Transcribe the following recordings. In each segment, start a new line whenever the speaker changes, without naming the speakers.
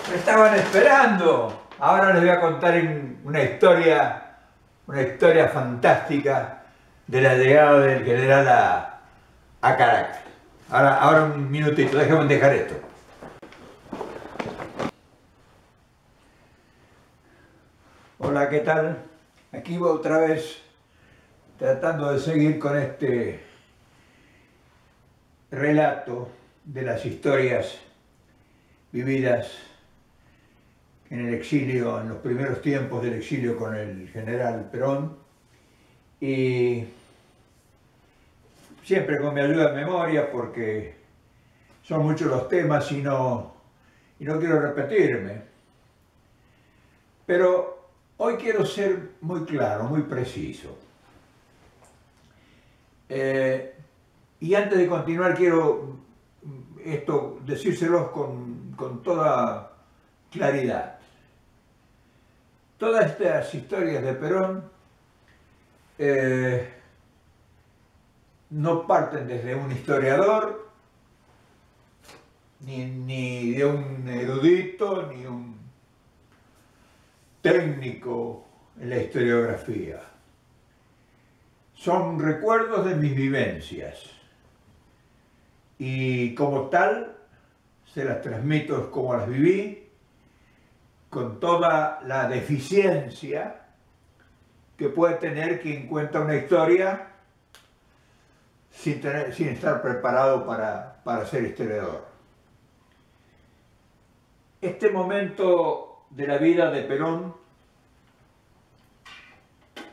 Me estaban esperando. Ahora les voy a contar una historia fantástica de la llegada del general a Caracas. Ahora un minutito, déjame dejar esto. Hola, ¿qué tal? Aquí voy otra vez tratando de seguir con este relato de las historias vividas en el exilio, en los primeros tiempos del exilio con el general Perón, y siempre con mi ayuda de memoria porque son muchos los temas y no quiero repetirme. Pero hoy quiero ser muy claro, muy preciso. Y antes de continuar quiero decírselos con toda claridad. Todas estas historias de Perón no parten desde un historiador, ni de un erudito, ni un técnico en la historiografía. Son recuerdos de mis vivencias y como tal se las transmito como las viví, con toda la deficiencia que puede tener quien cuenta una historia sin estar preparado para ser historiador. Este momento de la vida de Perón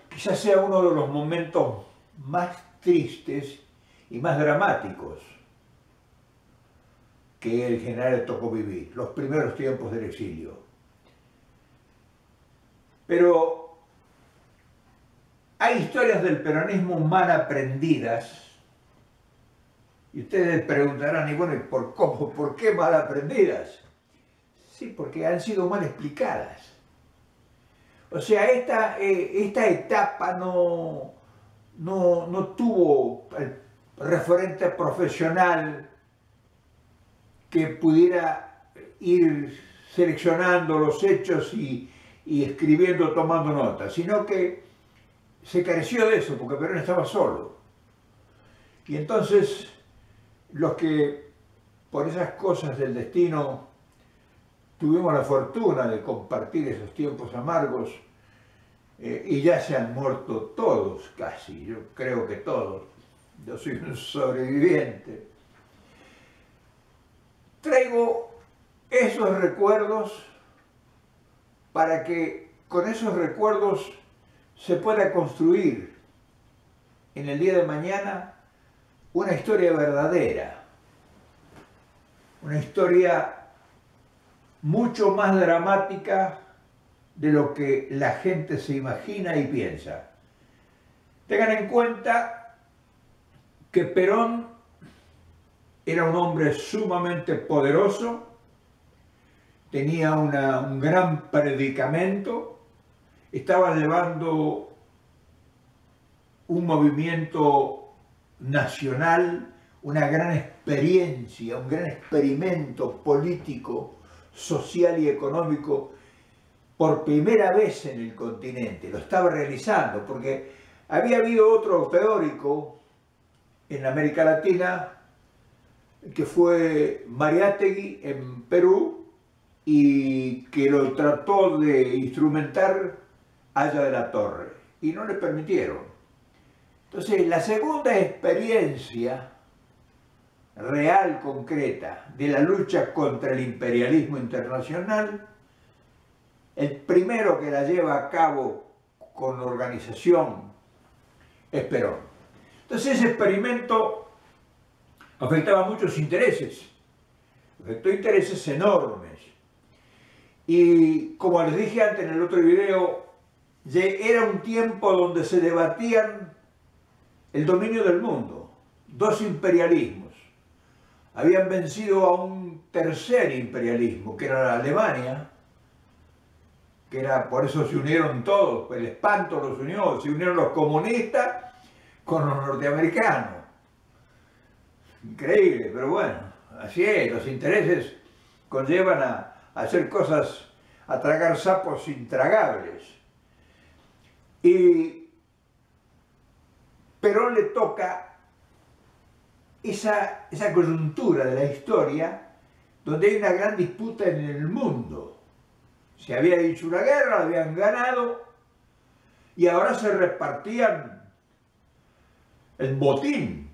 quizás sea uno de los momentos más tristes y más dramáticos que el general le tocó vivir, los primeros tiempos del exilio. Pero hay historias del peronismo mal aprendidas, y ustedes preguntarán, y bueno, ¿por qué mal aprendidas? Sí, porque han sido mal explicadas. O sea, esta etapa no tuvo el referente profesional que pudiera ir seleccionando los hechos y escribiendo, tomando notas, sino que se careció de eso, porque Perón estaba solo. Y entonces, los que por esas cosas del destino tuvimos la fortuna de compartir esos tiempos amargos, y ya se han muerto todos casi, yo creo que todos, yo soy un sobreviviente. Traigo esos recuerdos para que con esos recuerdos se pueda construir en el día de mañana una historia verdadera, una historia mucho más dramática de lo que la gente se imagina y piensa. Tengan en cuenta que Perón era un hombre sumamente poderoso, tenía un gran predicamento, estaba llevando un movimiento nacional, una gran experiencia, un gran experimento político, social y económico por primera vez en el continente. Lo estaba realizando porque había habido otro teórico en América Latina que fue Mariátegui en Perú y que lo trató de instrumentar Haya de la Torre y no le permitieron. Entonces, la segunda experiencia real, concreta, de la lucha contra el imperialismo internacional, el primero que la lleva a cabo con organización es Perón. Entonces, ese experimento afectaba muchos intereses. afectó intereses enormes. Y como les dije antes en el otro video, era un tiempo donde se debatían el dominio del mundo. Dos imperialismos. Habían vencido a un tercer imperialismo, que era la Alemania, que era, por eso se unieron todos, el espanto los unió, se unieron los comunistas con los norteamericanos. Increíble, pero bueno, así es, los intereses conllevan a hacer cosas, a tragar sapos intragables. Y Perón le toca esa coyuntura de la historia donde hay una gran disputa en el mundo. Se había dicho una guerra, la habían ganado y ahora se repartían el botín.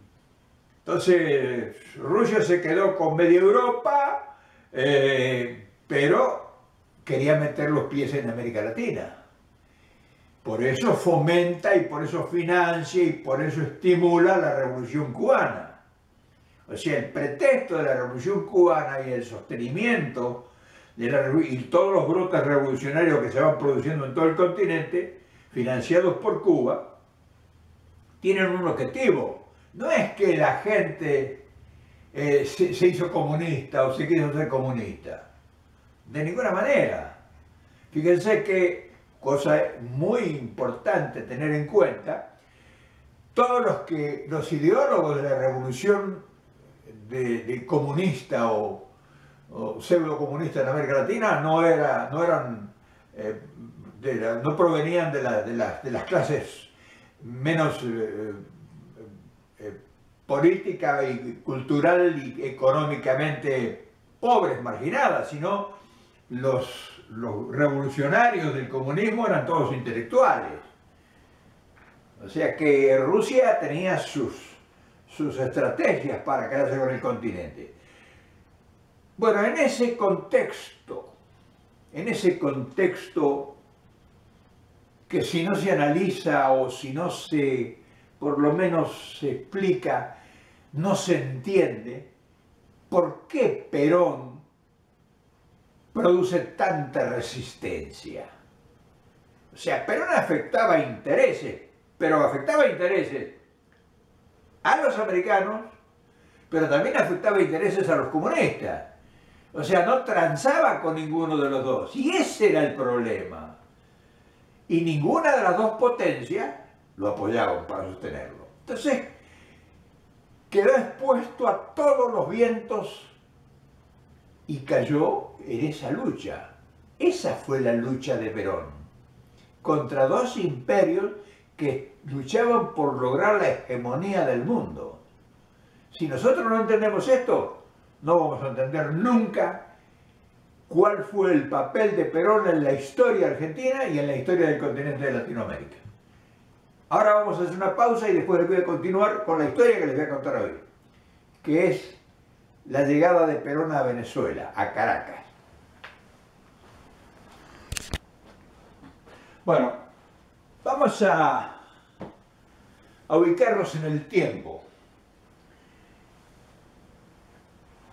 Entonces Rusia se quedó con media Europa, pero quería meter los pies en América Latina. Por eso fomenta y por eso financia y por eso estimula la Revolución Cubana. O sea, el pretexto de la Revolución Cubana y el sostenimiento y todos los brotes revolucionarios que se van produciendo en todo el continente, financiados por Cuba, tienen un objetivo. No es que la gente se hizo comunista o se quiso ser comunista. De ninguna manera. Fíjense que, cosa muy importante tener en cuenta, todos los ideólogos de la revolución de comunista o pseudo comunista en América Latina no provenían de las clases menos política y cultural y económicamente pobres, marginadas, sino los revolucionarios del comunismo eran todos intelectuales. O sea que Rusia tenía sus estrategias para quedarse con el continente. Bueno, en ese contexto que si no se analiza o si no se, por lo menos se explica, no se entiende por qué Perón produce tanta resistencia. O sea, Perón afectaba intereses, pero afectaba intereses a los americanos, pero también afectaba intereses a los comunistas. O sea, no transaba con ninguno de los dos. Y ese era el problema. Y ninguna de las dos potencias lo apoyaban para sostenerlo. Entonces, quedó expuesto a todos los vientos y cayó en esa lucha. Esa fue la lucha de Perón, contra dos imperios que luchaban por lograr la hegemonía del mundo. Si nosotros no entendemos esto, no vamos a entender nunca cuál fue el papel de Perón en la historia argentina y en la historia del continente de Latinoamérica. Ahora vamos a hacer una pausa y después les voy a continuar con la historia que les voy a contar hoy, que es la llegada de Perón a Venezuela, a Caracas. Bueno, vamos a ubicarnos en el tiempo.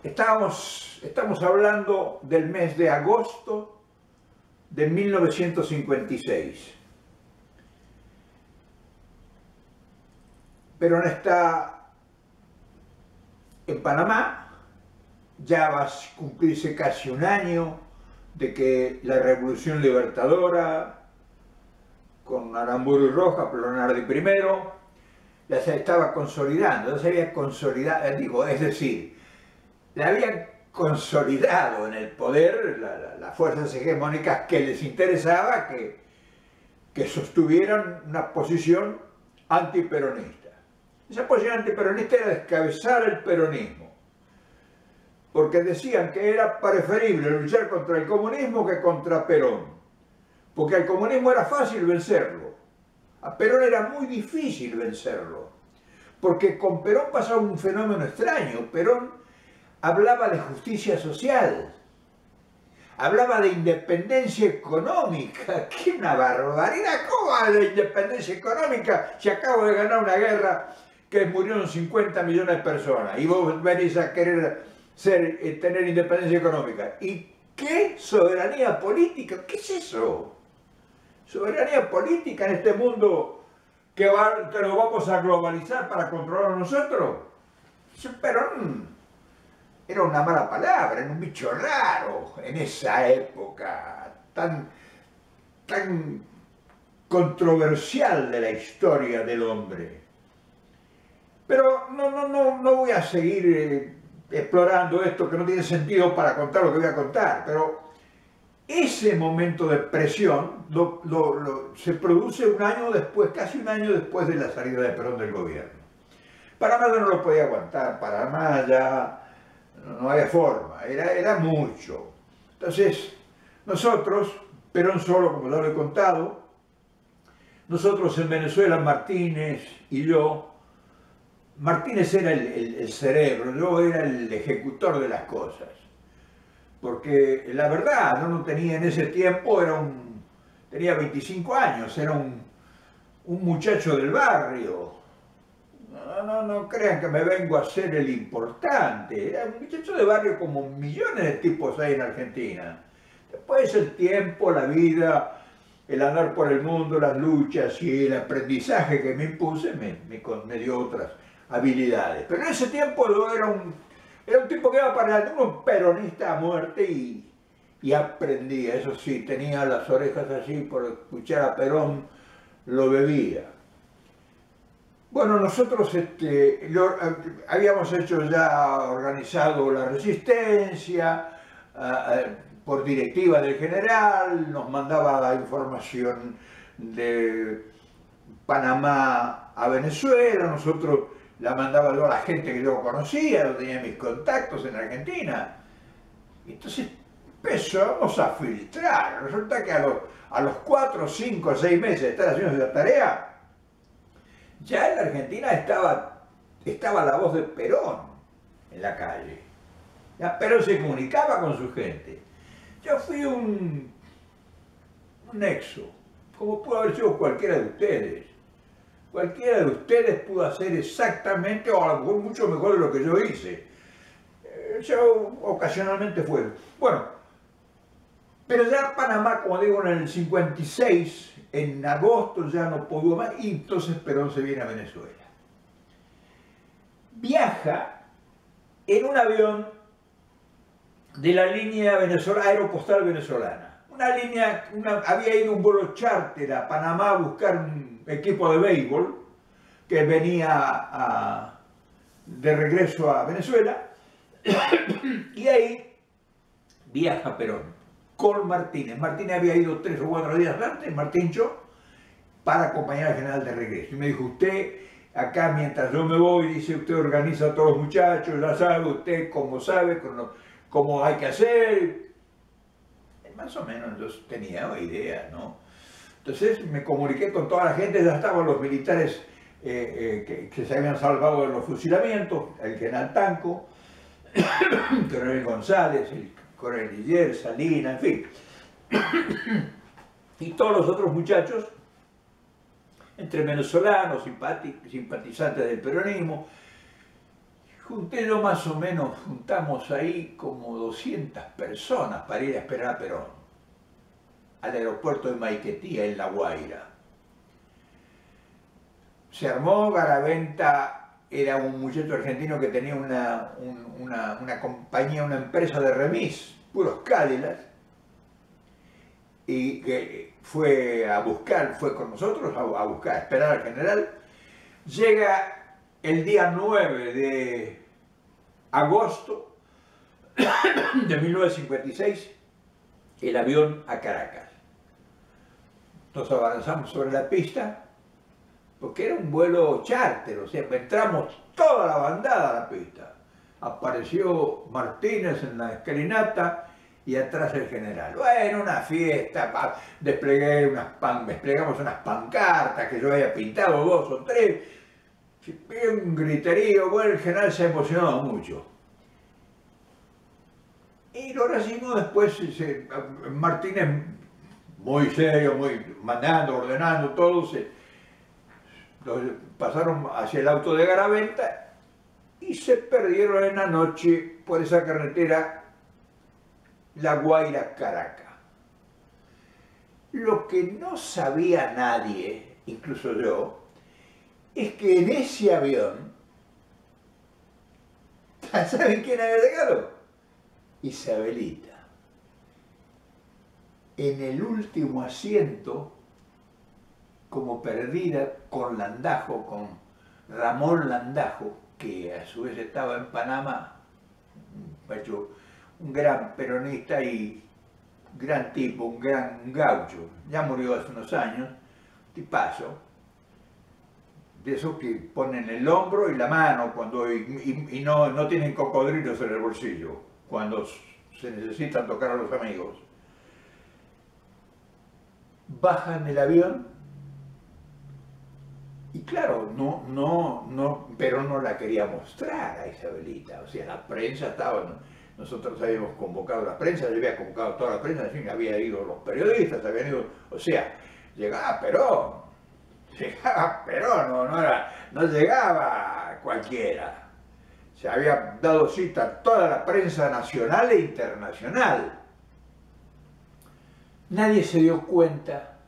Estamos hablando del mes de agosto de 1956. Perón está en Panamá, ya va a cumplirse casi un año de que la Revolución Libertadora, con Aramburu y Rojas, Leonardo I, ya se estaba consolidando, ya se había consolidado, es decir, le habían consolidado en el poder las fuerzas hegemónicas que les interesaba que sostuvieran una posición antiperonista. Esa posición antiperonista era descabezar el peronismo, porque decían que era preferible luchar contra el comunismo que contra Perón, porque al comunismo era fácil vencerlo, a Perón era muy difícil vencerlo, porque con Perón pasaba un fenómeno extraño. Perón hablaba de justicia social, hablaba de independencia económica. ¡Qué una barbaridad! ¿Cómo va de independencia económica si acabo de ganar una guerra que murieron 50 millones de personas? Y vos venís a querer tener independencia económica. ¿Y qué soberanía política? ¿Qué es eso? Soberanía política en este mundo que lo vamos a globalizar para controlar a nosotros. Perón era una mala palabra, era un bicho raro en esa época tan controversial de la historia del hombre. Pero no voy a seguir explorando esto que no tiene sentido para contar lo que voy a contar, pero ese momento de presión se produce un año después, casi un año después de la salida de Perón del gobierno. Panamá ya no lo podía aguantar, Panamá ya no había forma, era mucho. Entonces, nosotros, Perón solo, como ya lo he contado, nosotros en Venezuela, Martínez y yo, Martínez era el cerebro, yo era el ejecutor de las cosas. Porque la verdad, yo no tenía en ese tiempo, tenía 25 años, era un muchacho del barrio. No crean que me vengo a ser el importante, era un muchacho de barrio como millones de tipos hay en Argentina. Después el tiempo, la vida, el andar por el mundo, las luchas y el aprendizaje que me impuse me dio otras habilidades. Pero en ese tiempo yo era un tipo que iba para adelante, un peronista a muerte y aprendía. Eso sí, tenía las orejas así por escuchar a Perón, lo bebía. Bueno, nosotros habíamos organizado la resistencia, por directiva del general, nos mandaba información de Panamá a Venezuela, nosotros la mandaba yo a la gente que yo conocía, yo tenía mis contactos en Argentina. Entonces empezamos a filtrar. Resulta que a los 4, 5, 6 meses de estar haciendo esa tarea, ya en la Argentina estaba la voz de Perón en la calle. Ya Perón se comunicaba con su gente. Yo fui un nexo, como pudo haber sido cualquiera de ustedes. Cualquiera de ustedes pudo hacer exactamente, o a lo mejor mucho mejor de lo que yo hice. Yo ocasionalmente fue. Bueno, pero ya Panamá, como digo, en el 56, en agosto ya no pudo más, y entonces Perón se viene a Venezuela. Viaja en un avión de la línea aeropostal venezolana. Había ido un vuelo charter a Panamá a buscar un equipo de béisbol que venía de regreso a Venezuela, y ahí viaja Perón con Martínez. Martínez había ido 3 o 4 días antes, Martíncho, para acompañar al general de regreso. Y me dijo, usted, acá mientras yo me voy, dice, usted organiza a todos los muchachos, ya sabe usted cómo sabe, cómo hay que hacer. Más o menos yo tenía idea, ¿no? Entonces me comuniqué con toda la gente, ya estaban los militares que se habían salvado de los fusilamientos, el general Tanco, el coronel González, el coronel Guiller, Salinas, en fin. Y todos los otros muchachos, entre venezolanos, simpatizantes del peronismo. Juntamos ahí como 200 personas para ir a esperar a Perón, al aeropuerto de Maiquetía, en La Guaira. Se armó Garaventa, era un muchacho argentino que tenía una compañía, una empresa de remis, puros Cadillacs, y que fue con nosotros a esperar al general. Llega el día 9 de agosto de 1956, el avión a Caracas. Nos avanzamos sobre la pista, porque era un vuelo charter, o sea, entramos toda la bandada a la pista. Apareció Martínez en la escalinata y atrás el general. Bueno, una fiesta, desplegamos unas pancartas que yo había pintado 2 o 3, un griterío. Bueno, el general se emocionó mucho. Y lo recibimos después, Martínez, muy serio, mandando, ordenando todo, pasaron hacia el auto de Garaventa y se perdieron en la noche por esa carretera La Guaira-Caracas. Lo que no sabía nadie, incluso yo, es que en ese avión, ¿saben quién había llegado? Isabelita. En el último asiento, como perdida, con Landajo, con Ramón Landajo, que a su vez estaba en Panamá, un gran peronista y gran tipo, un gran gaucho, ya murió hace unos años, tipazo, de esos que ponen el hombro y la mano cuando y no tienen cocodrilos en el bolsillo, cuando se necesitan tocar a los amigos. Bajan del avión y claro, pero no la quería mostrar a Isabelita, o sea, la prensa estaba, nosotros habíamos convocado a la prensa, yo había convocado a toda la prensa, había ido los periodistas, habían ido, o sea, llegaba Perón, no llegaba cualquiera, se había dado cita a toda la prensa nacional e internacional. Nadie se dio cuenta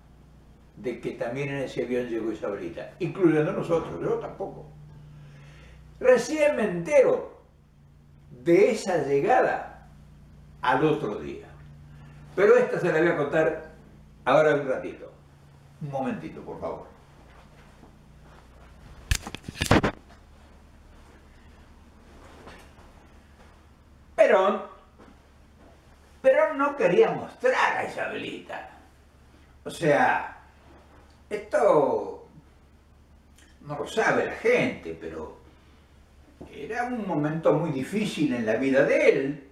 de que también en ese avión llegó Isabelita, incluyendo nosotros, yo tampoco. Recién me entero de esa llegada al otro día. Pero esta se la voy a contar ahora un ratito. Un momentito, por favor. Perón no quería mostrar a Isabelita. O sea, esto no lo sabe la gente, pero era un momento muy difícil en la vida de él.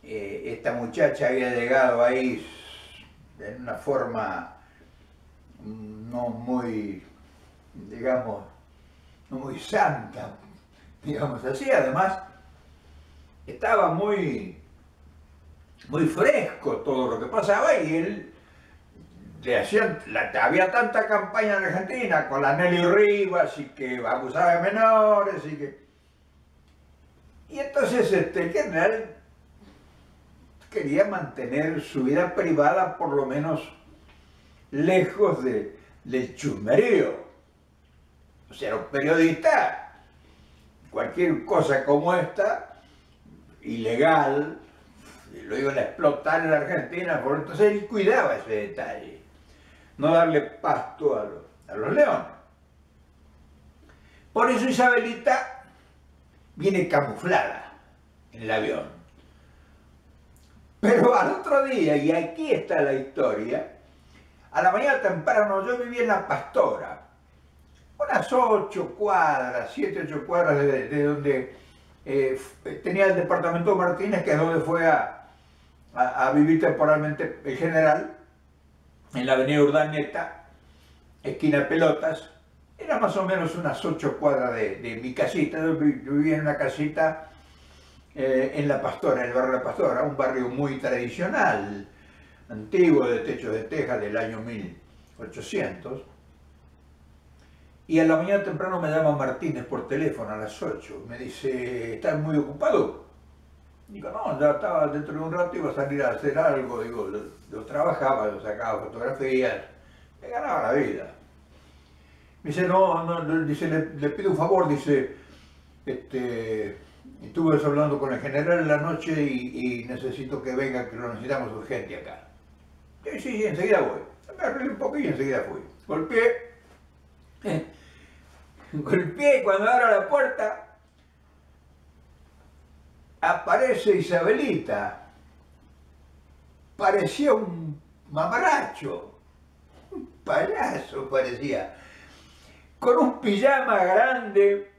Esta muchacha había llegado ahí en una forma no muy, digamos, no muy santa, digamos así. Además, estaba muy fresco todo lo que pasaba y él había tanta campaña en Argentina con la Nelly Rivas y que abusaba de menores y entonces el general quería mantener su vida privada por lo menos lejos del chusmerío. O sea, los periodistas, cualquier cosa como esta, ilegal, lo iban a explotar en la Argentina, por entonces él cuidaba ese detalle, no darle pasto a los leones. Por eso Isabelita viene camuflada en el avión. Pero al otro día, y aquí está la historia, a la mañana temprano yo vivía en La Pastora, unas 8 cuadras, 7, 8 cuadras de donde tenía el departamento Martínez, que es donde fue a vivir temporalmente el general, en la avenida Urdaneta, esquina Pelotas. Era más o menos unas 8 cuadras de mi casita. Yo vivía en una casita en La Pastora, en el barrio La Pastora, un barrio muy tradicional, antiguo, de techos de teja del año 1800. Y a la mañana temprano me llama Martínez por teléfono a las 8. Me dice, ¿estás muy ocupado? Digo, no, ya estaba dentro de un rato, iba a salir a hacer algo. Digo, yo trabajaba, yo sacaba fotografías, me ganaba la vida. Me dice, no, dice, le pido un favor, dice, estuve hablando con el general en la noche y necesito que venga, que lo necesitamos urgente acá. Sí, enseguida voy. Me arreglé un poco y enseguida fui. Golpeé y cuando abro la puerta aparece Isabelita. Parecía un mamaracho, un payaso parecía, con un pijama grande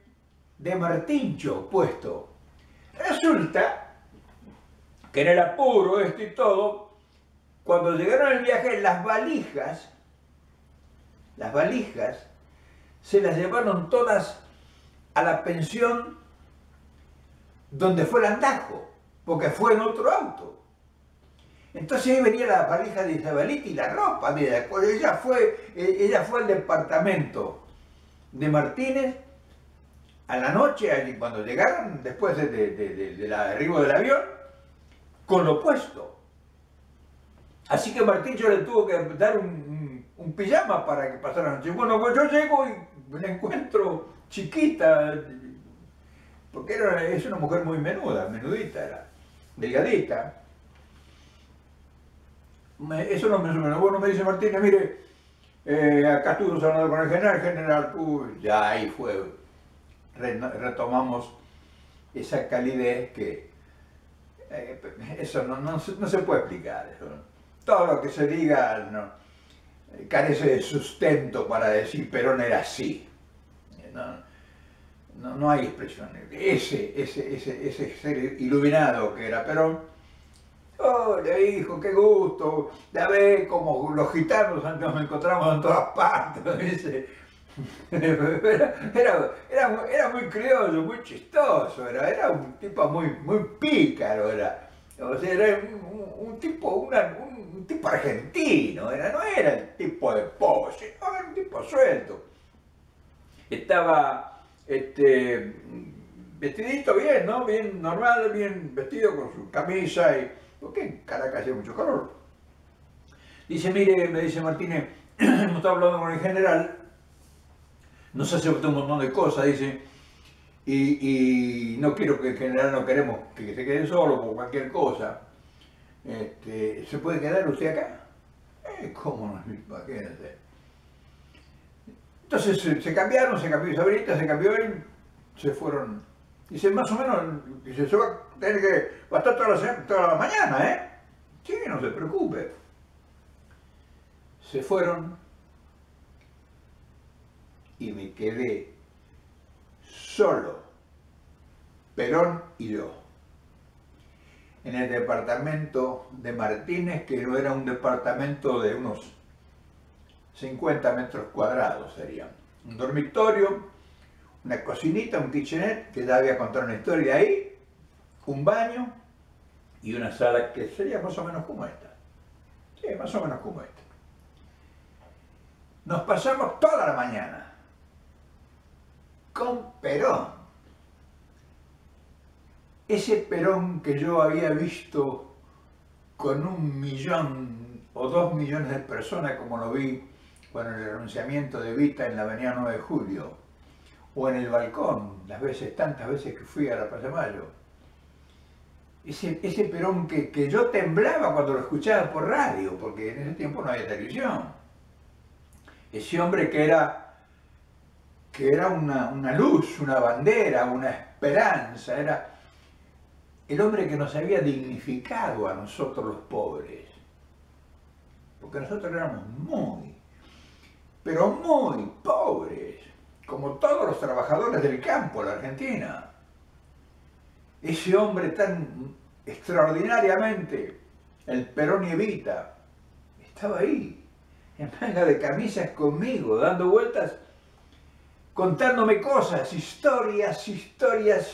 de martincho puesto. Resulta que en el apuro y todo, cuando llegaron el viaje, las valijas se las llevaron todas a la pensión donde fue Landajo, porque fue en otro auto. Entonces ahí venía la valija de Isabelita y la ropa de ella. Ella fue al departamento de Martínez a la noche, allí, cuando llegaron, después del arribo del avión, con lo puesto. Así que Martín yo le tuvo que dar un pijama para que pasara la noche. Bueno, pues yo llego y la encuentro chiquita, porque es una mujer muy menuda, menudita, era delgadita. Eso no me suena. Bueno, me dice Martínez, mire, acá estuvimos hablando con el general, ya ahí fue, retomamos esa calidez que eso no se puede explicar. Eso, ¿no? Todo lo que se diga carece de sustento para decir Perón era así. No hay expresión. Ese ser iluminado que era Perón, hola hijo, qué gusto, ya ves como los gitanos nos encontramos en todas partes, dice. Era muy criollo, muy chistoso, era un tipo muy pícaro, o sea, era un tipo argentino, no era el tipo de pose, no, era un tipo suelto. Estaba vestidito bien, ¿no? Bien normal, bien vestido con su camisa, porque en Caracas hacía mucho calor. Dice, mire, me dice Martínez, hemos estado hablando con el general, nos hace un montón de cosas, dice, y no quiero que el general, no queremos que se quede solo por cualquier cosa. ¿Se puede quedar usted acá? ¿Cómo no? Imagínate. Entonces se cambiaron, se cambió Isabelita, se cambió él, se fueron. Dice, más o menos, dice, se va a tener va a estar toda la mañana, ¿eh? Sí, no se preocupe. Se fueron y me quedé solo, Perón y yo, en el departamento de Martínez, que no era un departamento de unos 50 metros cuadrados serían. Un dormitorio, una cocinita, un kitchenette, que ya había contado una historia ahí, un baño y una sala que sería más o menos como esta. Sí, más o menos como esta. Nos pasamos toda la mañana con Perón. Ese Perón que yo había visto con 1 millón o 2 millones de personas, como lo vi con el pronunciamiento de Evita en la avenida 9 de Julio, o en el balcón, tantas veces que fui a la Plaza de Mayo. Ese Perón que yo temblaba cuando lo escuchaba por radio, porque en ese tiempo no había televisión. Ese hombre que era una luz, una bandera, una esperanza, era el hombre que nos había dignificado a nosotros los pobres. Porque nosotros éramos pero muy pobres, como todos los trabajadores del campo de la Argentina. Ese hombre tan extraordinariamente, el Perón y Evita, estaba ahí, en manga de camisas conmigo, dando vueltas, contándome cosas, historias,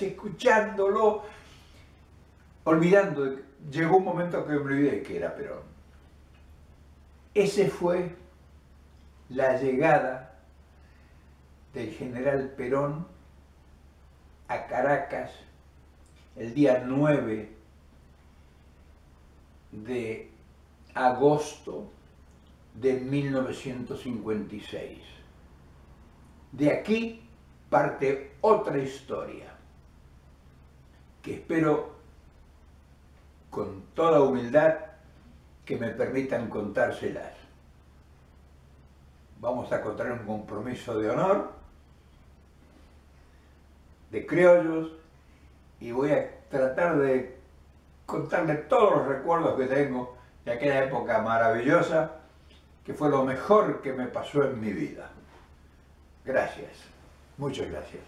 escuchándolo, olvidando. Llegó un momento que me olvidé que era Perón. Ese fue la llegada del general Perón a Caracas el día 9 de agosto de 1956. De aquí parte otra historia que espero con toda humildad que me permitan contárselas. Vamos a contraer un compromiso de honor, de criollos, y voy a tratar de contarle todos los recuerdos que tengo de aquella época maravillosa, que fue lo mejor que me pasó en mi vida. Gracias, muchas gracias.